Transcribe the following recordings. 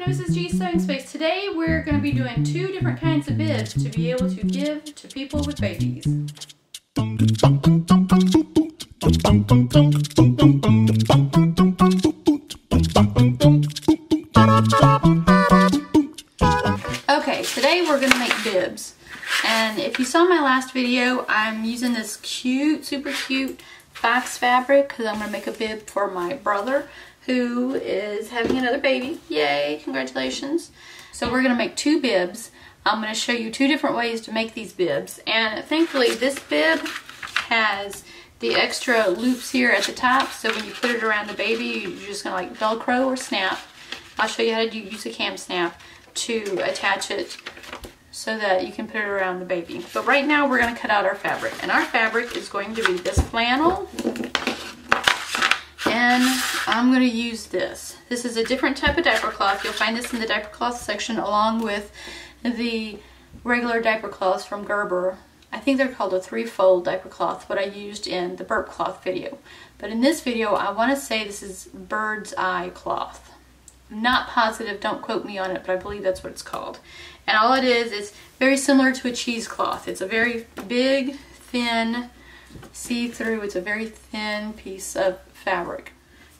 Mrs. G's Sewing Space. Today we're going to be doing two different kinds of bibs to be able to give to people with babies. Okay, today we're going to make bibs. And if you saw my last video, I'm using this cute, super cute fox fabric because I'm going to make a bib for my brother who is having another baby. Yay, congratulations. So we're going to make two bibs. I'm going to show you two different ways to make these bibs. And thankfully this bib has the extra loops here at the top, so when you put it around the baby, you're just going to like Velcro or snap. I'll show you how to use a cam snap to attach it so that you can put it around the baby. But right now we're going to cut out our fabric. And our fabric is going to be this flannel. And I'm going to use this. This is a different type of diaper cloth. You'll find this in the diaper cloth section along with the regular diaper cloths from Guerra. I think they're called a 3-fold diaper cloth, what I used in the burp cloth video. But in this video, I want to say this is bird's eye cloth. I'm not positive, don't quote me on it, but I believe that's what it's called. And all it is very similar to a cheesecloth. It's a very big, thin, see-through, it's a very thin piece of fabric.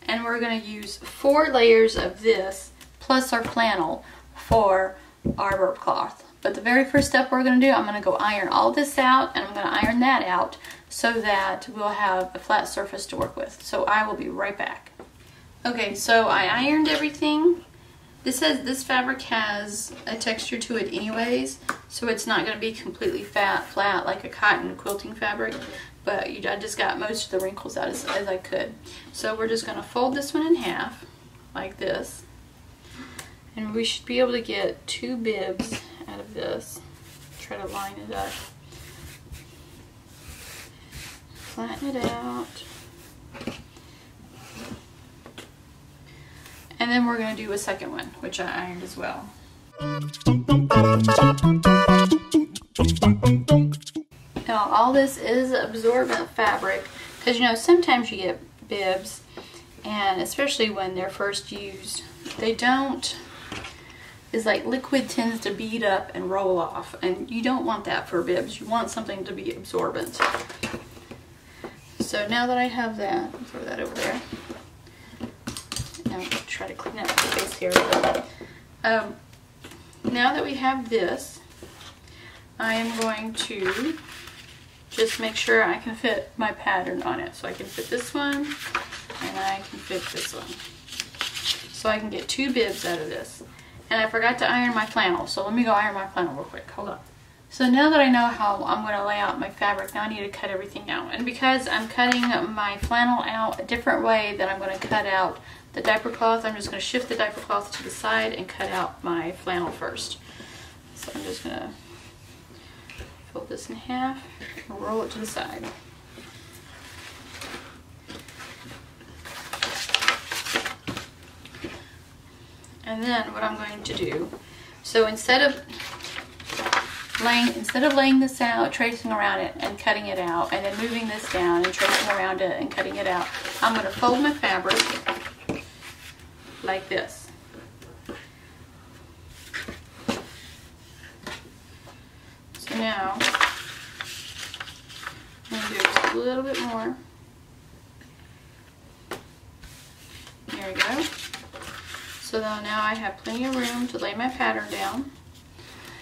And we're going to use 4 layers of this plus our flannel for our burp cloth. But the very first step we're going to do, I'm going to go iron all this out, and I'm going to iron that out so that we'll have a flat surface to work with. So I will be right back. Okay, so I ironed everything. This fabric has a texture to it anyways, so it's not going to be completely flat like a cotton quilting fabric, but I just got most of the wrinkles out as I could. So we're just going to fold this one in half like this, and we should be able to get 2 bibs out of this. Try to line it up, flatten it out, and then we're going to do a second one, which I ironed as well. Now all this is absorbent fabric, because you know sometimes you get bibs, and especially when they're first used, it's like liquid tends to bead up and roll off, and you don't want that for bibs. You want something to be absorbent. So now that I have that, I'll throw that over there. Now try to clean up the space here. Now that we have this, I am going to just make sure I can fit my pattern on it. So I can fit this one, and I can fit this one. So I can get 2 bibs out of this. And I forgot to iron my flannel, so let me go iron my flannel real quick. Hold on. So now that I know how I'm going to lay out my fabric, now I need to cut everything out. And because I'm cutting my flannel out a different way than I'm going to cut out the diaper cloth, I'm just going to shift the diaper cloth to the side and cut out my flannel first. So I'm just going to fold this in half and roll it to the side. And then what I'm going to do, so instead of laying this out, tracing around it and cutting it out, and then moving this down and tracing around it and cutting it out, I'm going to fold my fabric like this. So now I'm going to do just a little bit more. There we go. So now I have plenty of room to lay my pattern down.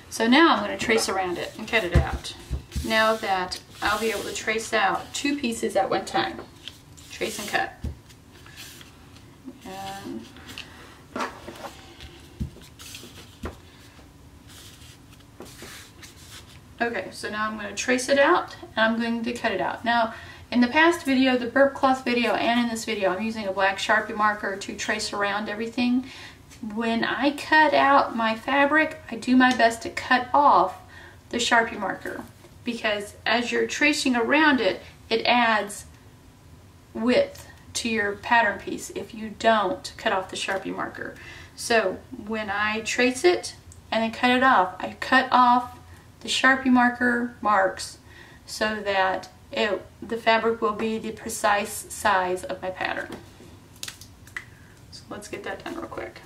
So now I'm going to trace around it and cut it out. Now that I'll be able to trace out 2 pieces at one time. Trace and cut. And okay, so now I'm going to trace it out and I'm going to cut it out. Now, in the past video, the burp cloth video, and in this video, I'm using a black Sharpie marker to trace around everything. When I cut out my fabric, I do my best to cut off the Sharpie marker, because as you're tracing around it, it adds width to your pattern piece if you don't cut off the Sharpie marker. So when I trace it and then cut it off, I cut off the Sharpie marker marks so that the fabric will be the precise size of my pattern. So let's get that done real quick.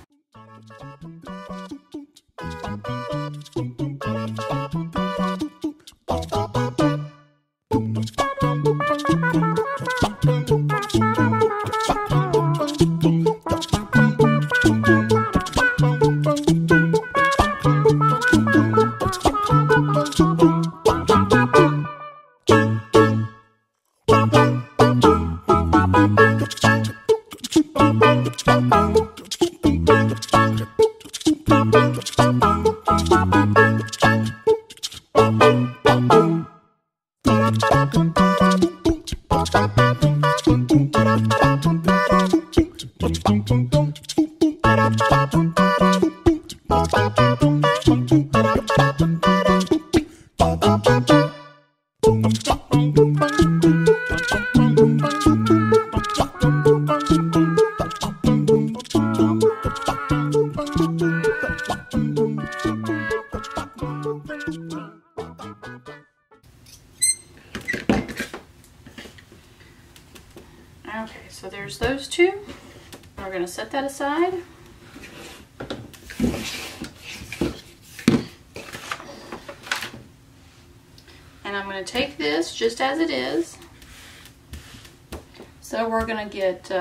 Okay, so there's those two. We're going to set that aside. And I'm going to take this just as it is. So we're going to get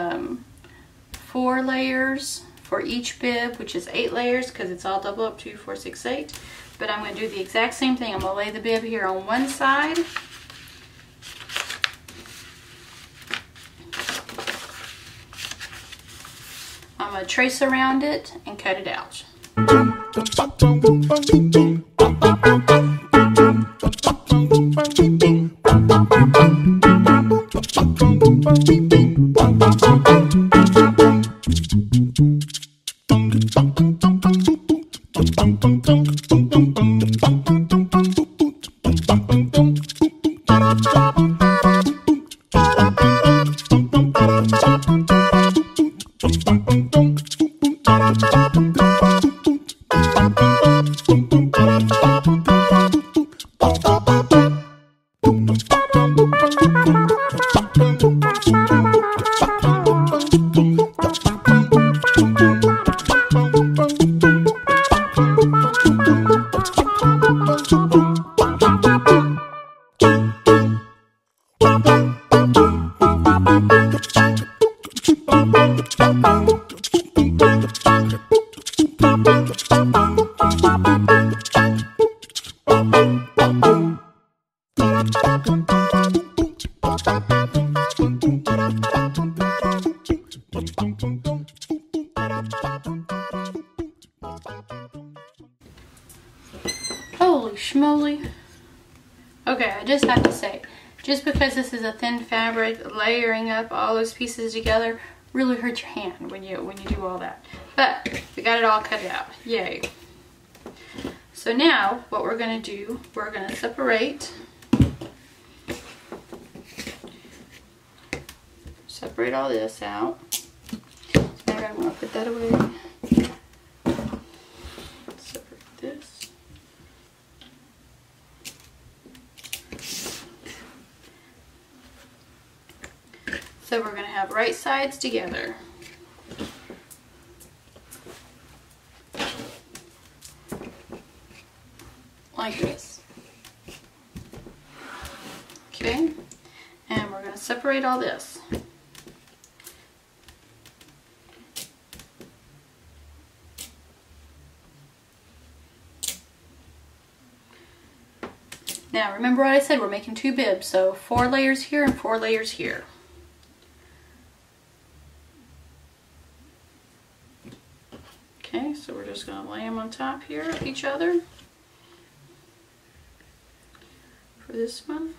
4 layers for each bib, which is 8 layers because it's all double up, 2, 4, 6, 8. But I'm going to do the exact same thing. I'm going to lay the bib here on one side. I'm going to trace around it and cut it out. Holy schmoly. Okay, I just have to say, just because this is a thin fabric, layering up all those pieces together really hurts your hand when you do all that. But we got it all cut out. Yay. So now what we're going to do, we're going to separate all this out. So now I'm going to put that away. Separate this. So we're going to have right sides together. Like this. Okay, and we're going to separate all this. Now remember what I said, we're making 2 bibs, so 4 layers here and 4 layers here. Okay, so we're just going to lay them on top here of each other. For this one.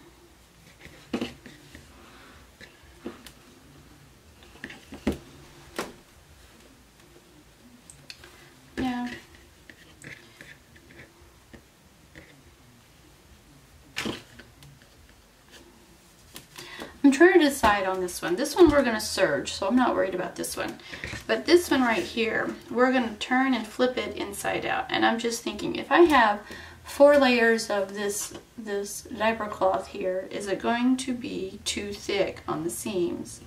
Yeah. I'm trying to decide on this one. This one we're going to serge, so I'm not worried about this one. But this one right here, we're going to turn and flip it inside out. And I'm just thinking, if I have 4 layers of this diaper cloth here, is it going to be too thick on the seams?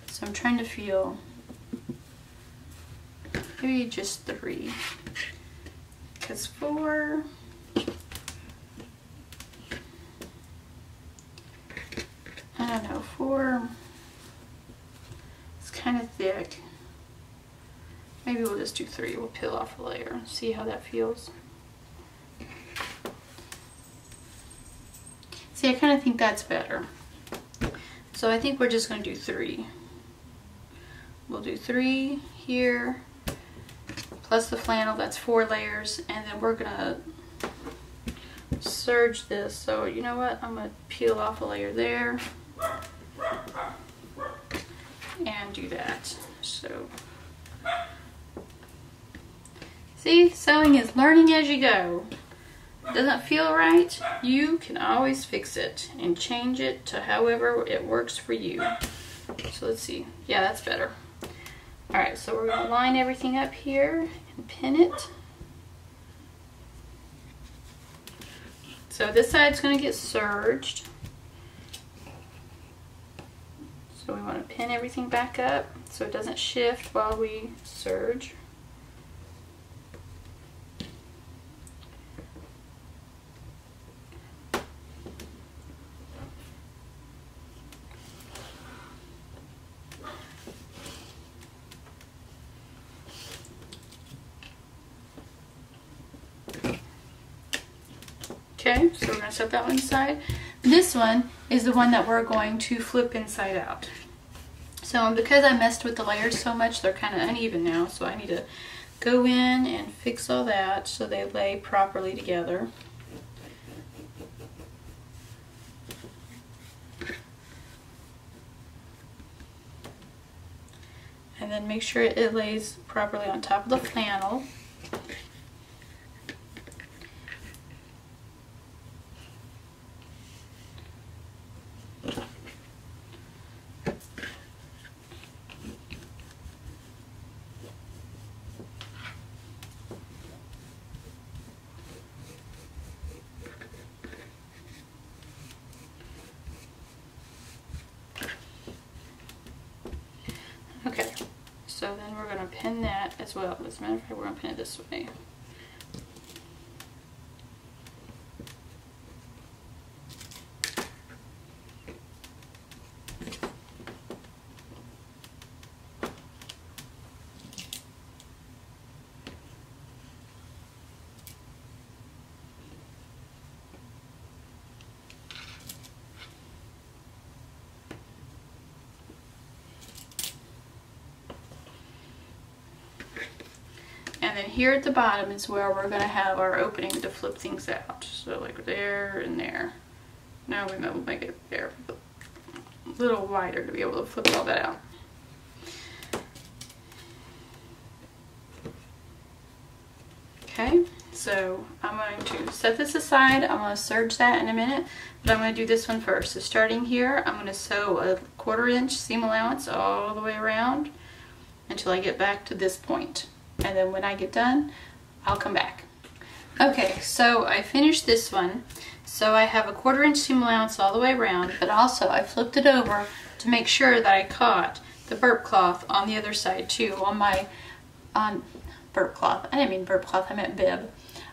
So I'm trying to feel, maybe just 3, because 4, I don't know, 4 is kind of thick. Maybe we'll just do 3. We'll peel off a layer and see how that feels. See, I kind of think that's better. So I think we're just going to do 3. We'll do 3 here, plus the flannel, that's 4 layers, and then we're going to serge this. So you know what, I'm going to peel off a layer there and do that. So See, sewing is learning as you go. Doesn't feel right, you can always fix it and change it to however it works for you. So let's see. Yeah, that's better. Alright, so we're going to line everything up here and pin it. So this side's going to get serged. So we want to pin everything back up so it doesn't shift while we serge. Okay, so we're going to set that one aside. This one is the one that we're going to flip inside out. So because I messed with the layers so much, they're kind of uneven now, so I need to go in and fix all that so they lay properly together. And then make sure it lays properly on top of the flannel. Okay, so then we're going to pin that as well. As a matter of fact, we're going to pin it this way. And then here at the bottom is where we're going to have our opening to flip things out. So like there and there. Now we will make it there a little wider to be able to flip all that out. Okay, so I'm going to set this aside. I'm going to serge that in a minute, but I'm going to do this one first. So starting here, I'm going to sew a 1/4 inch seam allowance all the way around until I get back to this point. And then when I get done, I'll come back. Okay, so I finished this one. So I have a 1/4 inch seam allowance all the way around, but also I flipped it over to make sure that I caught the burp cloth on the other side too. On burp cloth, I didn't mean burp cloth, I meant bib.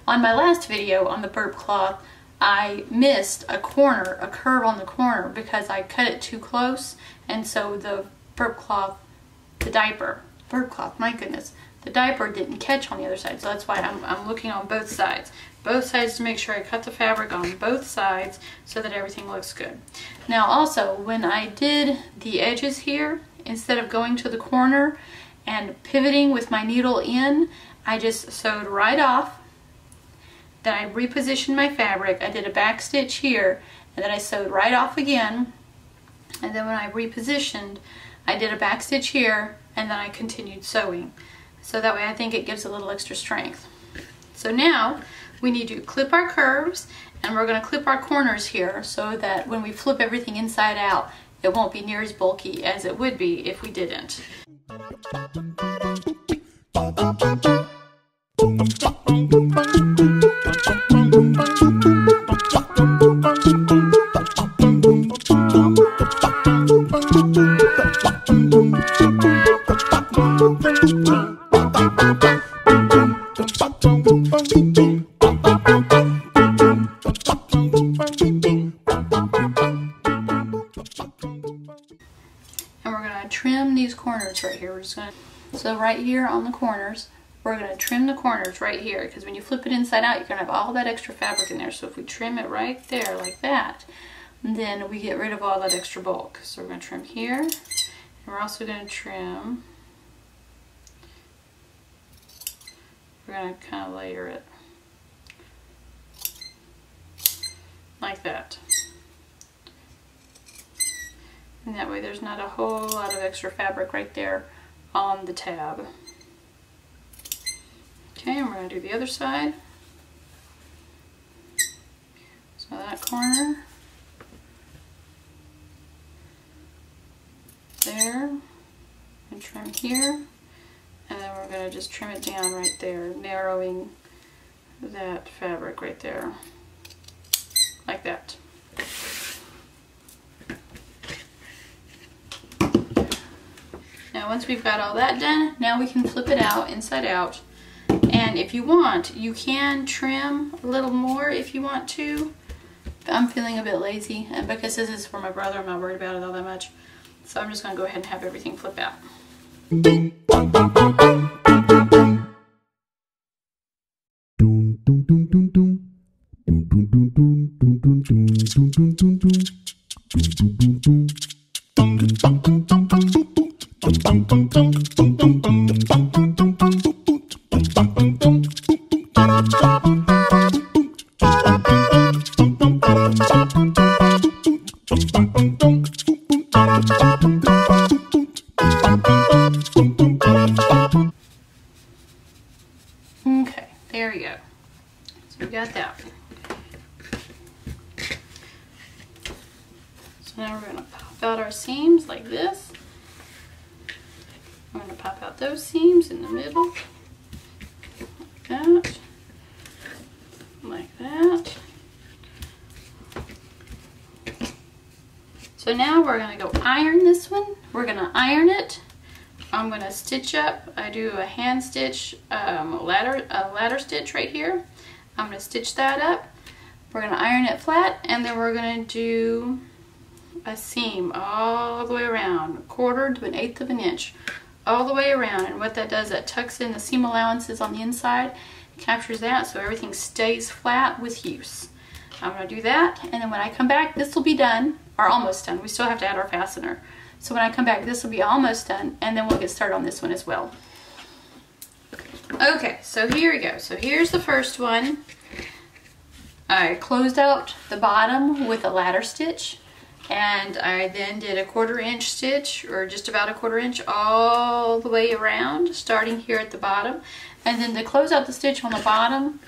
On my last video on the burp cloth, I missed a curve on the corner because I cut it too close, and so the burp cloth, burp cloth, my goodness. The diaper didn't catch on the other side, so that's why I'm looking on both sides. Both sides to make sure I cut the fabric on both sides so that everything looks good. Now also, when I did the edges here, instead of going to the corner and pivoting with my needle in, I just sewed right off. Then I repositioned my fabric. I did a back stitch here, and then I sewed right off again. And then when I repositioned, I did a back stitch here, and then I continued sewing. So that way I think it gives a little extra strength. So now we need to clip our curves, and we're going to clip our corners here so that when we flip everything inside out, it won't be near as bulky as it would be if we didn't. And we're going to trim these corners right here. So right here on the corners, we're going to trim the corners right here, because when you flip it inside out, you're going to have all that extra fabric in there. So if we trim it right there like that, then we get rid of all that extra bulk. So we're going to trim here, and we're also going to trim, we're going to kind of layer it like that. And that way there's not a whole lot of extra fabric right there on the tab. Okay, and we're going to do the other side. So that corner, there, and trim here, and then we're going to just trim it down right there, narrowing that fabric right there, like that. Now once we've got all that done, now we can flip it out, inside out. And if you want, you can trim a little more if you want to. I'm feeling a bit lazy, and because this is for my brother, I'm not worried about it all that much. So I'm just going to go ahead and have everything flip out. Okay, there we go. So we got that. So now we're going to pop out our seams like this. I'm going to pop out those seams in the middle, like that, like that. So now we're going to go iron this one. We're going to iron it. I'm going to stitch up. I do a hand stitch, ladder stitch right here. I'm going to stitch that up. We're going to iron it flat, and then we're going to do a seam all the way around, 1/4 to 1/8 of an inch, all the way around. And what that does, that tucks in the seam allowances on the inside, captures that so everything stays flat with use. I'm going to do that, and then when I come back, this will be done, or almost done. We still have to add our fastener. So when I come back, this will be almost done, and then we'll get started on this one as well. Okay, so here we go. So here's the first one. I closed out the bottom with a ladder stitch, and I then did a 1/4 inch stitch, or just about a 1/4 inch, all the way around, starting here at the bottom. And then to close out the stitch on the bottom,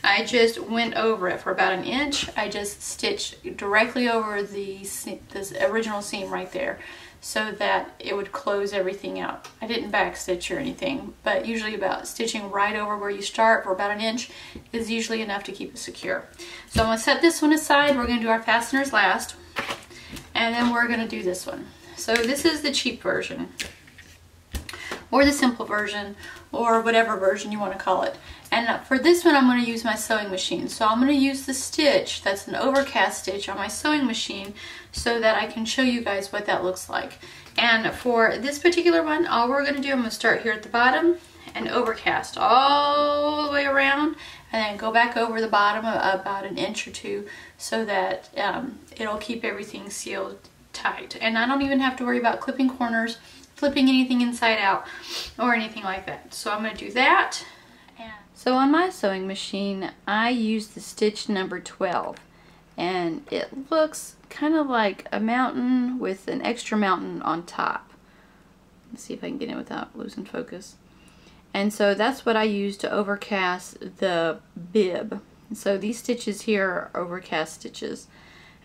I just went over it for about 1 inch. I just stitched directly over this original seam right there, so that it would close everything out. I didn't back stitch or anything, but usually about stitching right over where you start for about 1 inch is usually enough to keep it secure. So I'm going to set this one aside. We're going to do our fasteners last, and then we're going to do this one. So this is the cheap version, or the simple version, or whatever version you want to call it. And for this one, I'm going to use my sewing machine. So I'm going to use the stitch that's an overcast stitch on my sewing machine so that I can show you guys what that looks like. And for this particular one, all we're going to do, I'm going to start here at the bottom and overcast all the way around, and then go back over the bottom about 1 inch or 2 so that it'll keep everything sealed tight. And I don't even have to worry about clipping corners, flipping anything inside out, or anything like that. So I'm going to do that. So on my sewing machine, I use the stitch number 12, and it looks kind of like a mountain with an extra mountain on top. Let's see if I can get in without losing focus. And so that's what I use to overcast the bib. So these stitches here are overcast stitches.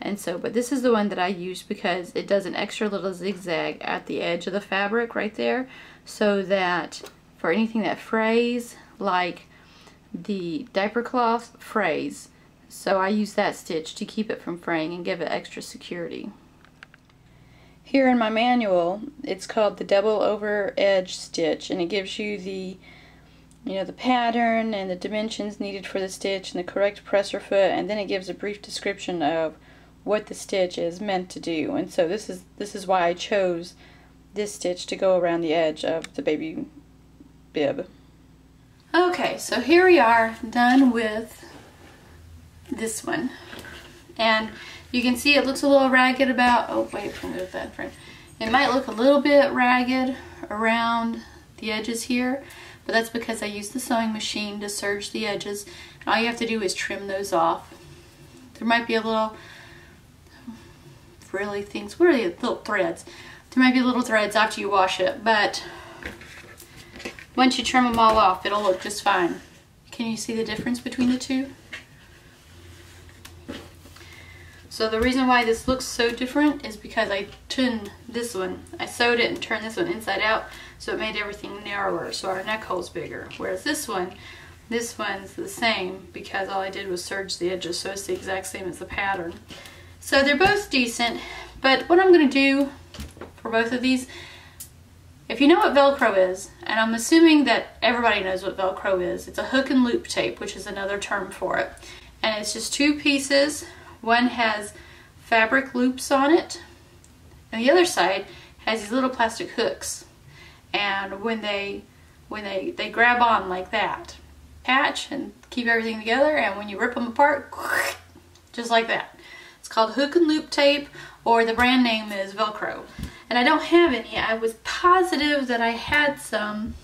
And so, but this is the one that I use because it does an extra little zigzag at the edge of the fabric right there, so that for anything that frays, like the diaper cloth frays, so I use that stitch to keep it from fraying and give it extra security. Here in my manual, it's called the double over edge stitch, and it gives you the the pattern and the dimensions needed for the stitch and the correct presser foot, and then it gives a brief description of what the stitch is meant to do. And so this is why I chose this stitch to go around the edge of the baby bib. Okay, so here we are done with this one, and you can see it looks a little ragged about, oh wait, I'm gonna move that frame. It might look a little bit ragged around the edges here, but that's because I used the sewing machine to serge the edges, and all you have to do is trim those off. There might be a little frilly things, what are the little threads? There might be little threads after you wash it, but once you trim them all off, it'll look just fine. Can you see the difference between the two? So the reason why this looks so different is because I turned this one, I sewed it and turned this one inside out, so it made everything narrower, so our neck hole's bigger. Whereas this one's the same because all I did was serge the edges, so it's the exact same as the pattern. So they're both decent, but what I'm going to do for both of these, if you know what Velcro is, and I'm assuming that everybody knows what Velcro is, it's a hook and loop tape, which is another term for it. And it's just two pieces. One has fabric loops on it, and the other side has these little plastic hooks. And when they grab on like that, catch and keep everything together, and when you rip them apart, just like that. It's called hook and loop tape, or the brand name is Velcro. And I don't have any. I was positive that I had some,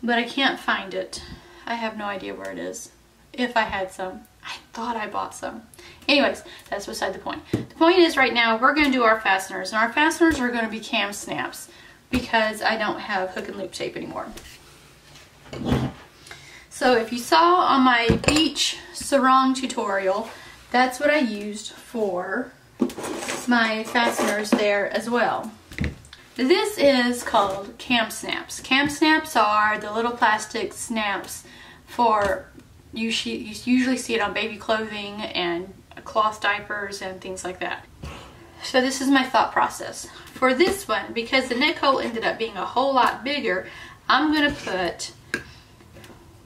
but I can't find it. I have no idea where it is. If I had some. I thought I bought some. Anyways, that's beside the point. The point is right now we're going to do our fasteners, and our fasteners are going to be cam snaps because I don't have hook and loop tape anymore. So if you saw on my beach sarong tutorial, that's what I used for my fasteners there as well. This is called cam snaps. Cam snaps are the little plastic snaps for, you usually see it on baby clothing and cloth diapers and things like that. So this is my thought process. For this one, because the neck hole ended up being a whole lot bigger, I'm going to put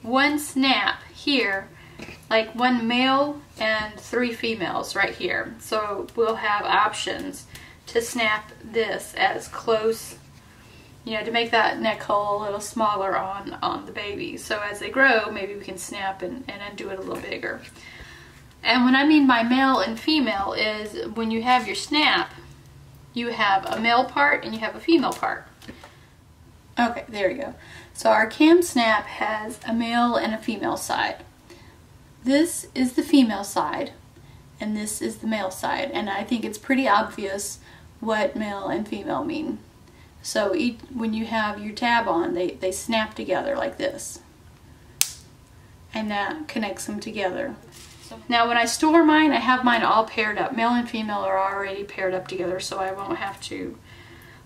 one snap here, like one male and 3 females right here. So we'll have options to snap this as close, you know, to make that neck hole a little smaller on the baby. So as they grow, maybe we can snap and undo it a little bigger. And what I mean by male and female is when you have your snap, you have a male part and you have a female part. Okay, there you go. So our cam snap has a male and a female side. This is the female side and this is the male side, and I think it's pretty obvious what male and female mean. So when you have your tab on, they snap together like this, and that connects them together. Now when I store mine, I have mine all paired up. Male and female are already paired up together, so I won't have to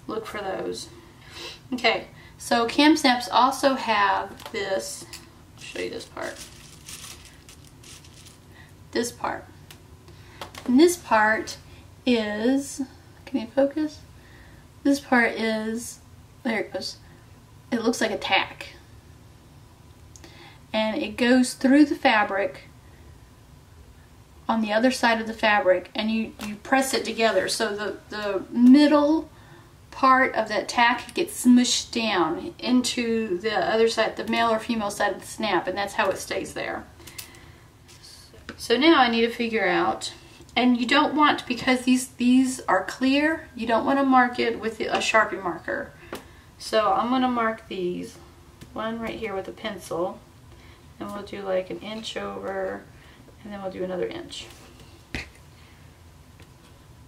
look for those. Okay, so cam snaps also have this. I'll show you this part. This part. And this part is, can you focus? This part is, there it goes. It looks like a tack. And it goes through the fabric on the other side of the fabric, and you press it together. So the middle part of that tack gets smushed down into the other side, the male or female side of the snap, and that's how it stays there. So now I need to figure out, and you don't want, because these are clear, you don't want to mark it with a Sharpie marker. So I'm going to mark these, one right here with a pencil, and we'll do like an inch over, and then we'll do another inch.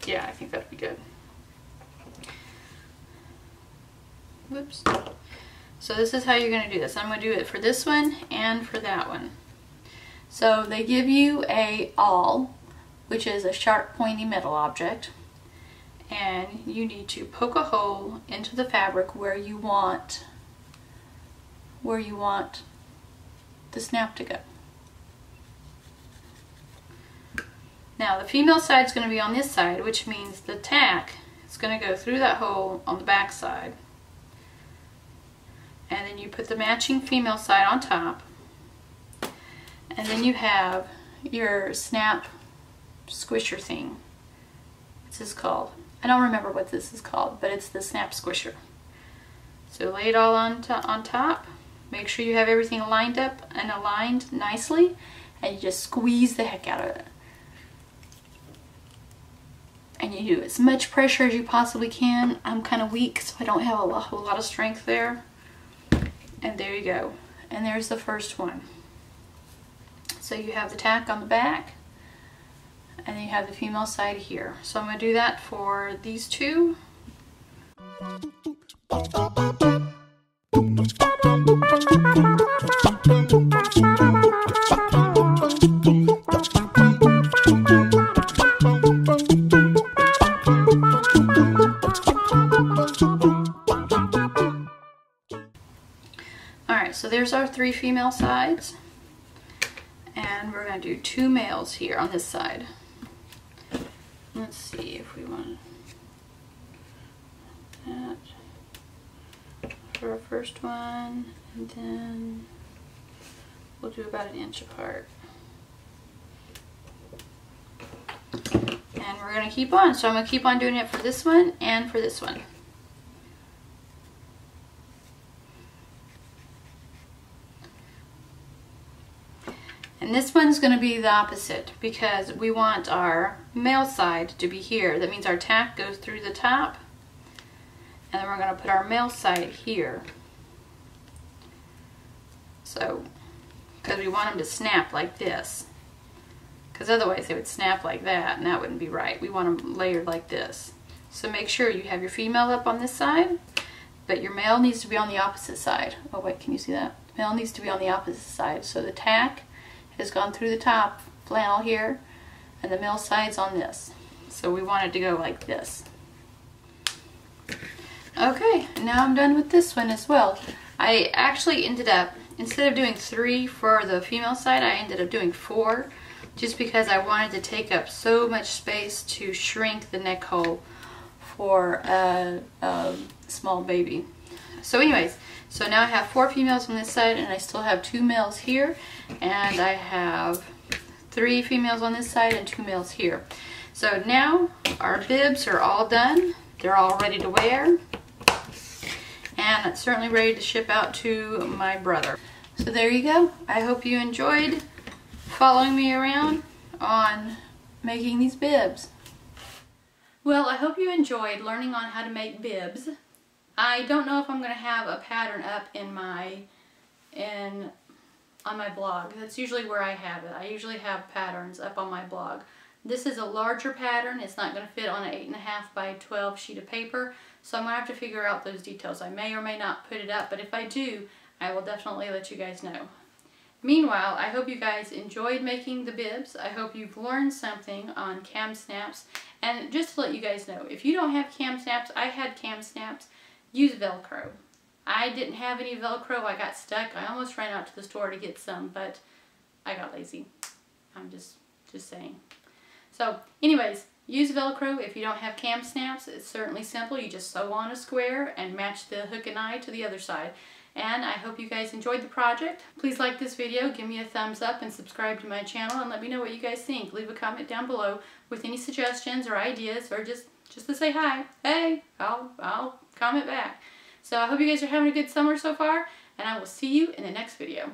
Yeah, I think that'd be good. Whoops. So this is how you're going to do this. I'm going to do it for this one and for that one. So they give you a awl, which is a sharp pointy metal object, and you need to poke a hole into the fabric where you want the snap to go. Now the female side is going to be on this side, which means the tack is going to go through that hole on the back side. And then you put the matching female side on top. And then you have your snap squisher thing. What's this called? I don't remember what this is called, but it's the snap squisher. So lay it all on top. Make sure you have everything lined up and aligned nicely, and you just squeeze the heck out of it. And you do as much pressure as you possibly can. I'm kind of weak, so I don't have a whole lot of strength there. And there you go. And there's the first one. So you have the tack on the back, and then you have the female side here. So I'm going to do that for these two. here's our 3 female sides. And we're going to do 2 males here on this side. Let's see if we want that for our first one, and then we'll do about 1 inch apart. And we're going to keep on. So I'm going to keep on doing it for this one and for this one. And this one's going to be the opposite because we want our male side to be here. That means our tack goes through the top. And then we're going to put our male side here. So, because we want them to snap like this. Because otherwise they would snap like that and that wouldn't be right. We want them layered like this. So make sure you have your female up on this side, but your male needs to be on the opposite side. Oh wait, can you see that? The male needs to be on the opposite side. So the tack has gone through the top flannel here, and the male side's on this. So we want it to go like this. Okay, now I'm done with this one as well. I actually ended up, instead of doing 3 for the female side, I ended up doing 4, just because I wanted to take up so much space to shrink the neck hole for a small baby. So anyways, so now I have 4 females on this side, and I still have 2 males here, and I have 3 females on this side and 2 males here. So now our bibs are all done. They're all ready to wear, and it's certainly ready to ship out to my brother. So there you go. I hope you enjoyed following me around on making these bibs. Well, I hope you enjoyed learning on how to make bibs. I don't know if I'm going to have a pattern up on my blog. That's usually where I have it. I usually have patterns up on my blog. This is a larger pattern. It's not going to fit on an 8.5 by 12 sheet of paper, so I'm going to have to figure out those details. I may or may not put it up, but if I do, I will definitely let you guys know. Meanwhile, I hope you guys enjoyed making the bibs. I hope you've learned something on cam snaps. And just to let you guys know, if you don't have cam snaps, I had cam snaps, use Velcro. I didn't have any Velcro. I got stuck. I almost ran out to the store to get some, but I got lazy. I'm just saying. So anyways, use Velcro if you don't have cam snaps. It's certainly simple. You just sew on a square and match the hook and eye to the other side. And I hope you guys enjoyed the project. Please like this video, give me a thumbs up, and subscribe to my channel, and let me know what you guys think. Leave a comment down below with any suggestions or ideas, or just to say hi. Hey, I'll comment back. So I hope you guys are having a good summer so far, and I will see you in the next video.